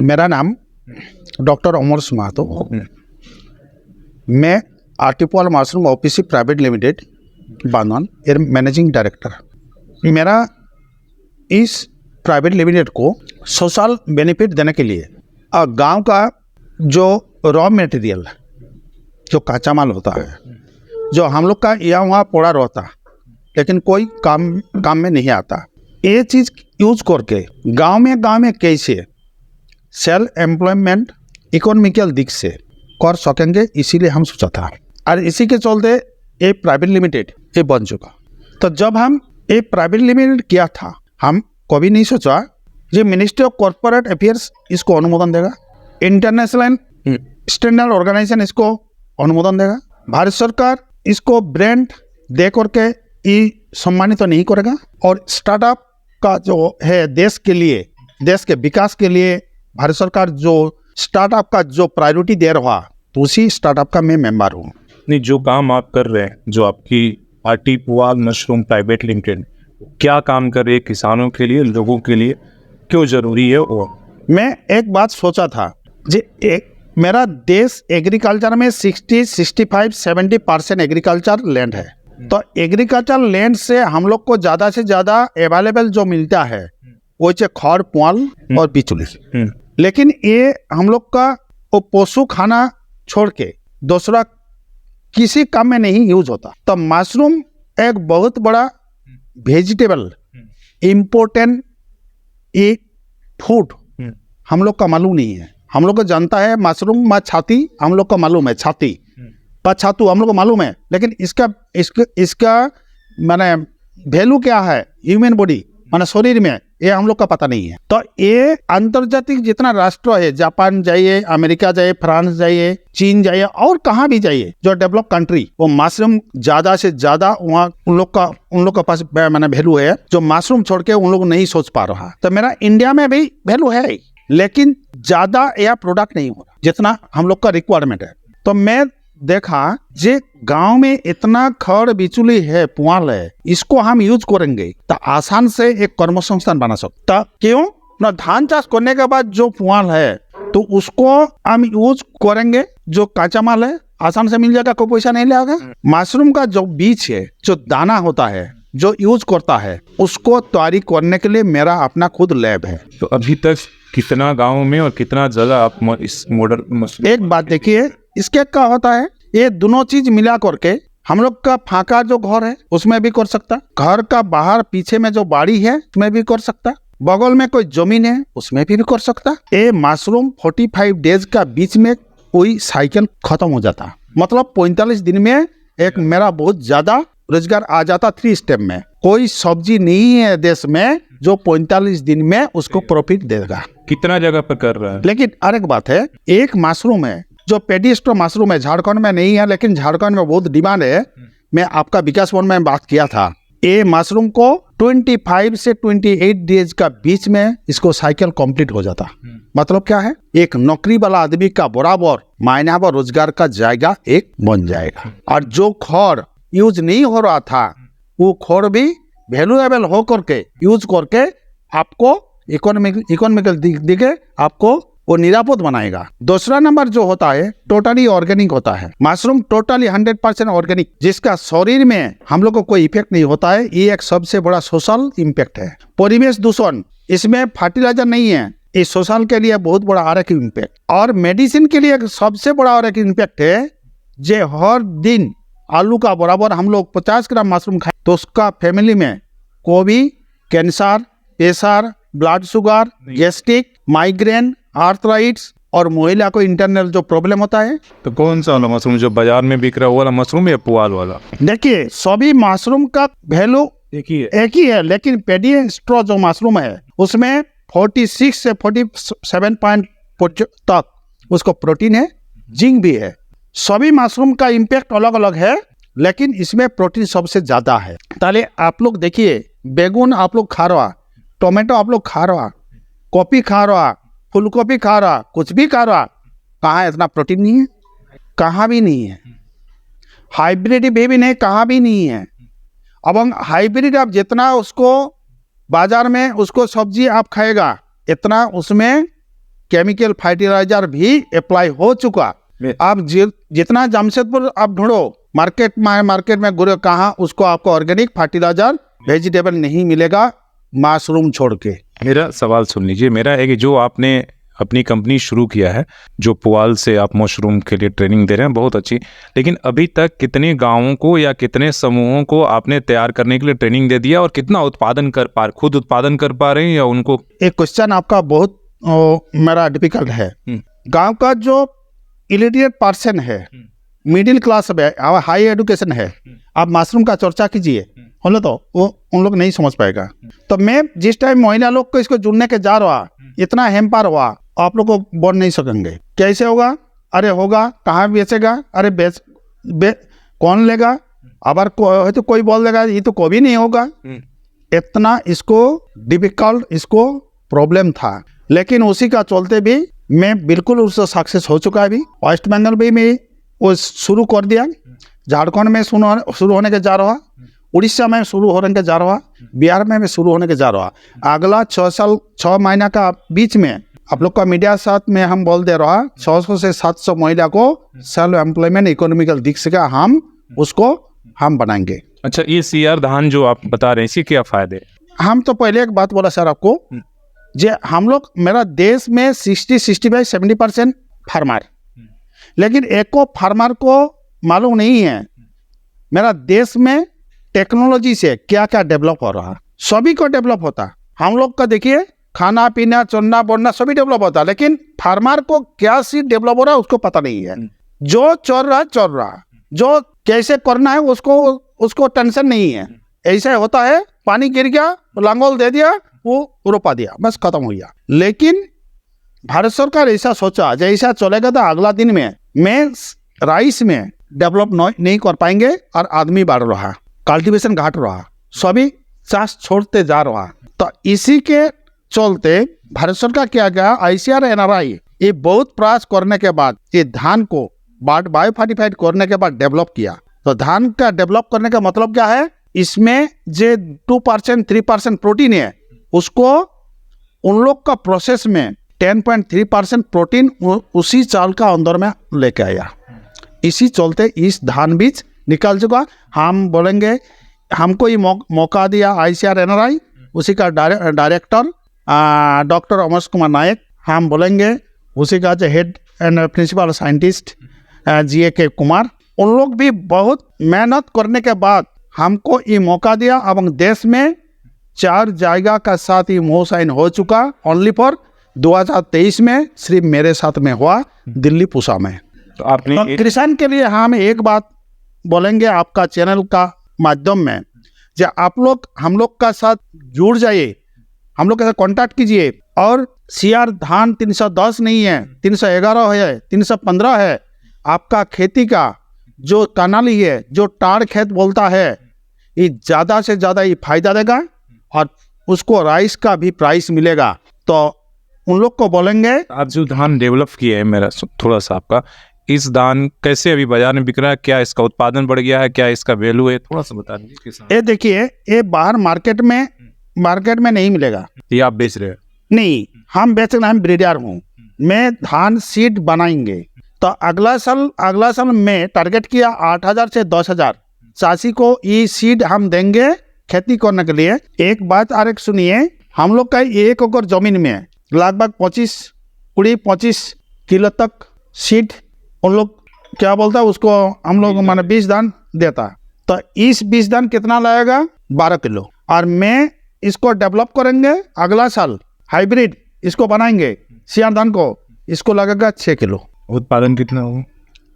मेरा नाम डॉक्टर अमर महतो। मैं आर्टिपोल मशरूम ओपीसी प्राइवेट लिमिटेड बांधवन एर मैनेजिंग डायरेक्टर। मेरा इस प्राइवेट लिमिटेड को सोशल बेनिफिट देने के लिए गांव का जो रॉ मटेरियल जो कच्चा माल होता है, जो हम लोग का यहाँ वहाँ पड़ा रहता लेकिन कोई काम में नहीं आता, ये चीज़ यूज करके गांव में कैसे सेल्फ एम्प्लॉयमेंट इकोनॉमिकल दिख से कर सकेंगे, इसीलिए हम सोचा था। और इसी के चलते ये प्राइवेट लिमिटेड ये बन चुका। तो जब हम ये प्राइवेट लिमिटेड किया था, हम कभी नहीं सोचा ये मिनिस्ट्री ऑफ कॉर्पोरेट अफेयर्स इसको अनुमोदन देगा, इंटरनेशनल स्टैंडर्ड ऑर्गेनाइजेशन इसको अनुमोदन देगा, भारत सरकार इसको ब्रांड दे करके ये सम्मानित तो नहीं करेगा। और स्टार्टअप का जो है देश के लिए, देश के विकास के लिए भारत सरकार जो स्टार्टअप का जो प्रायोरिटी दे रहा, तो उसी स्टार्टअप का मैं मेंबर हूँ। नहीं, जो काम आप कर रहे हैं, जो आपकी आर्टिपोल मशरूम प्राइवेट लिमिटेड क्या काम कर रही है किसानों के लिए, लोगों के लिए, क्यों जरूरी है वो? मैं एक बात सोचा था जी, मेरा देश एग्रीकल्चर में 65-70% एग्रीकल्चर लैंड है। तो एग्रीकल्चर लैंड से हम लोग को ज़्यादा से ज़्यादा अवेलेबल जो मिलता है वो खड़ पुआल और बिचौली। लेकिन ये हम लोग का वो पशु खाना छोड़ के दूसरा किसी काम में नहीं यूज होता। तो मशरूम एक बहुत बड़ा वेजिटेबल इम्पोर्टेंट एक फूड हम लोग का मालूम नहीं है। हम लोग को जानता है मशरूम मा छाती, हम लोग को मालूम है छाती पर छातू हम लोग को मालूम है, लेकिन इसका माने वैल्यू क्या है ह्यूमन बॉडी माने शरीर में, ये हम लोग का पता नहीं है। तो ये अंतर्जातिक जितना राष्ट्र है, जापान जाइए, अमेरिका जाइए, फ्रांस जाइए, चीन जाइए और कहाँ भी जाइए जो डेवलप कंट्री, वो मशरूम ज़्यादा से ज़्यादा वहाँ उन लोग का पास माने वैल्यू है, जो मशरूम छोड़ के उन लोग नहीं सोच पा रहा। तो मेरा इंडिया में भी वैल्यू है, लेकिन ज़्यादा यह प्रोडक्ट नहीं हो रहा जितना हम लोग का रिक्वायरमेंट है। तो मैं देखा जे गांव में इतना खड़ बिचुली है, पुआल है, इसको हम यूज करेंगे तो आसान से एक कर्म संस्थान बना सकता। क्यों ना, धान चाष करने के बाद जो पुआल है तो उसको हम यूज करेंगे, जो कच्चा माल है आसान से मिल जाएगा, कोई पैसा नहीं लगेगा। मशरूम का जो बीज है, जो दाना होता है, जो यूज करता है, उसको तैयारी करने के लिए मेरा अपना खुद लैब है। तो अभी तक कितना गांव में और कितना जगह आप इस मॉडल? एक बात देखिए, इसके क्या होता है, ये दोनों चीज मिला करके हम लोग का फाका जो घर है उसमें भी कर सकता, घर का बाहर पीछे में जो बाड़ी है उसमें भी कर सकता, बगल में कोई जमीन है उसमें भी कर सकता। ये मशरूम 45 डेज का बीच में कोई साइकिल खत्म हो जाता, मतलब 45 दिन में एक मेरा बहुत ज्यादा रोजगार आ जाता। 3 स्टेप में कोई सब्जी नहीं है देश में जो 45 दिन में उसको प्रॉफिट देगा। कितना जगह पर कर रहा है? लेकिन एक बात है, एक मशरूम है जो पेडिस्ट्रो मशरूम है, झारखंड में नहीं है लेकिन झारखंड में बहुत डिमांड है। मैं आपका विकास भवन में बात किया था, ये मशरूम को 25 से 28 डेज का बीच में इसको साइकिल कंप्लीट हो जाता। मतलब क्या है, एक नौकरी वाला आदमी का बराबर महीना भर रोजगार का जाएगा एक बन जाएगा। और जो खड़ यूज नहीं हो रहा था, वो खड़ भी वैल्यूएबल हो करके यूज करके आपको इकोनॉमिकल दिखे, आपको वो निरापद बनाएगा। दूसरा नंबर जो होता है टोटली ऑर्गेनिक होता है। मशरूम टोटली 100% ऑर्गेनिक, जिसका शरीर में हम लोग को कोई इफेक्ट नहीं होता है। ये एक सबसे बड़ा सोशल इम्पैक्ट है। परिवेश दूषण, इसमें फर्टिलाइजर नहीं है, ये सोशल के लिए बहुत बड़ा और एक इम्पैक्ट। और मेडिसिन के लिए सबसे बड़ा और एक इम्पैक्ट है, जो हर दिन आलू का बराबर हम लोग 50 ग्राम मशरूम खाए तो उसका फैमिली में कोई cancer, pressure, blood sugar, gastric, migraine, arthritis और महिला को इंटरनल जो प्रॉब्लम होता है। तो कौन सा वाला मशरूम जो बाजार में बिक रहा है, वो वाला मशरूम या पुआल वाला? देखिए, सभी मशरूम का वैल्यू एक ही है, लेकिन पेडिस्ट्रो जो मशरूम है उसमें 46 से 47 पॉइंट तक उसको प्रोटीन है, जिंक भी है। सभी मशरूम का इम्पैक्ट अलग अलग है, लेकिन इसमें प्रोटीन सबसे ज्यादा है। ताले आप लोग देखिए, बैगन आप लोग खा रहा, टोमेटो आप लोग खा रहा, कॉफी खा रहा, फूलगोभी खा रहा, कुछ भी खा रहा, कहाँ इतना प्रोटीन नहीं है, कहाँ भी नहीं है। हाइब्रिड भी नहीं, कहाँ भी नहीं है। अब हाइब्रिड आप जितना उसको बाजार में उसको सब्जी आप खाएगा, इतना उसमें केमिकल फर्टिलाइजर भी अप्लाई हो चुका। आप जितना जमशेदपुर आप ढूंढो मार्केट में गुरु कहाँ उसको आपको ऑर्गेनिक फर्टिलाइजर वेजिटेबल नहीं मिलेगा मशरूम छोड़ के। मेरा सवाल सुन लीजिए, मेरा है कि जो आपने अपनी कंपनी शुरू किया है, जो पुआल से आप मशरूम के लिए ट्रेनिंग दे रहे हैं, बहुत अच्छी, लेकिन अभी तक कितने गांवों को या कितने समूहों को आपने तैयार करने के लिए ट्रेनिंग दे दिया, और कितना उत्पादन कर पा, खुद उत्पादन कर पा रहे हैं या उनको? एक क्वेश्चन आपका बहुत मेरा डिफिकल्ट है। गांव का जो इलिटरेट पर्सन है, मिडिल क्लास है, हाई एजुकेशन है, आप मशरूम का चर्चा कीजिए बोले तो वो उन लोग नहीं समझ पाएगा। तो मैं जिस टाइम महिला लोग को इसको जुड़ने के जा रहा, इतना हेम्पर हुआ, आप लोग को बोल नहीं सकेंगे। कैसे होगा? अरे होगा, कहाँ बेचेगा? अरे कौन लेगा? अगर तो कोई बोल देगा ये तो कभी नहीं होगा। इतना इसको डिफिकल्ट इसको प्रॉब्लम था, लेकिन उसी का चलते भी मैं बिल्कुल उससे सक्सेस हो चुका है। अभी वेस्ट बंगाल भी मैं वो शुरू कर दिया, झारखंड में शुरू होने के जा रहा, उड़ीसा में शुरू होने के जा रहा, बिहार में शुरू होने के जा रहा। अगला 6 महीना का बीच में आप लोग का मीडिया साथ में हम बोल दे रहा, 600 से 700 महिला को सेल्फ एम्प्लॉयमेंट इकोनॉमिकल दिख सका, हम बनाएंगे। अच्छा, ये सीआर धान जो आप बता रहे हैं, इसके क्या फायदे? हम तो पहले एक बात बोला सर आपको, जे हम लोग मेरा देश में 60-65-70% फार्मर, लेकिन एक को फार्मर को मालूम नहीं है मेरा देश में टेक्नोलॉजी से क्या क्या डेवलप हो रहा। सभी को डेवलप होता, हम लोग का देखिए खाना पीना चलना बोलना सभी डेवलप होता, लेकिन फार्मर को क्या चीज डेवलप हो रहा है उसको पता नहीं है। जो चल रहा, जो कैसे करना है उसको टेंशन नहीं है। ऐसा होता है, पानी गिर गया, लांगोल दे दिया, वो रोपा दिया, बस खत्म हो गया। लेकिन भारत सरकार ऐसा सोचा, जैसा चलेगा तो अगला दिन में मैं राइस में डेवलप नहीं कर पाएंगे, और आदमी बढ़ रहा, कल्टीवेशन घट रहा, सभी चाष छोड़ते जा रहा। तो इसी के चलते भारत सरकार क्या गया, ICAR NRI ये बहुत प्रयास करने के बाद ये धान को बायो फर्टिफाइड करने के बाद डेवलप किया। तो धान का डेवलप करने का मतलब क्या है, इसमें जो 2% 3% प्रोटीन है, उसको उन लोग का प्रोसेस में 10.3% प्रोटीन उसी चावल का अंदर में लेके आया। इसी चलते इस धान बीज निकल चुका। हम बोलेंगे हमको ये मौका दिया ICAR NRI, उसी का डायरेक्टर डॉक्टर अमर कुमार नायक, हम बोलेंगे उसी का जो head and principal scientist GAK Kumar, उन लोग भी बहुत मेहनत करने के बाद हमको ये मौका दिया। अब देश में 4 जगह का साथ ये मोह साइन हो चुका। ओनली फॉर 2023 में सिर्फ मेरे साथ में हुआ, दिल्ली पूसा में। तो आपने किसान के लिए हम एक बात बोलेंगे आपका चैनल का माध्यम में, जो आप लोग हम लोग का साथ जुड़ जाइए, हम लोग के साथ कॉन्टैक्ट कीजिए। और CR धान 310 नहीं है, 311 है, 315 है। आपका खेती का जो कनाली है, जो टाड़ खेत बोलता है, ये ज़्यादा से ज़्यादा ये फायदा देगा, और उसको राइस का भी प्राइस मिलेगा। तो उन लोग को बोलेंगे, आप जो धान डेवलप किए हैं, मेरा थोड़ा सा आपका इस धान कैसे अभी बाजार में बिक रहा है, क्या इसका उत्पादन बढ़ गया है, क्या इसका वैल्यू है, थोड़ा सा बता दीजिए। ये देखिए, ये बाहर मार्केट में नहीं मिलेगा। ये आप बेच रहे हैं? नहीं, हम बेच रहे हैं, हम ब्रीडर हूँ। मैं धान सीड बनाएंगे, तो अगला साल में टारगेट किया 8,000 से 10,000 चासी को ये सीड हम देंगे खेती करने के लिए। एक बात और एक सुनिए, हम लोग का 1 एकड़ जमीन में लगभग 25 किलो तक सीड उन लोग क्या बोलता है उसको, हम लोग माने बीज दान देता। तो इस बीज दान कितना लगेगा? 12 किलो। और मैं इसको डेवलप करेंगे, अगला साल हाइब्रिड इसको बनाएंगे CR धान को, इसको लगेगा 6 किलो। उत्पादन कितना होगा?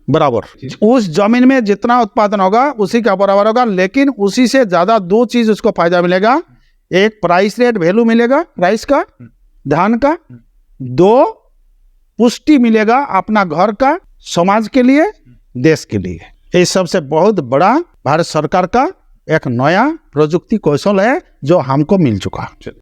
बराबर उस जमीन में जितना उत्पादन होगा उसी का बराबर होगा, लेकिन उसी से ज़्यादा 2 चीज़ उसको फायदा मिलेगा। एक प्राइस रेट वैल्यू मिलेगा राइस का, धान का। 2 पुष्टि मिलेगा अपना घर का, समाज के लिए, देश के लिए। ये सबसे बहुत बड़ा भारत सरकार का एक नया प्रजुक्ति कौशल है जो हमको मिल चुका।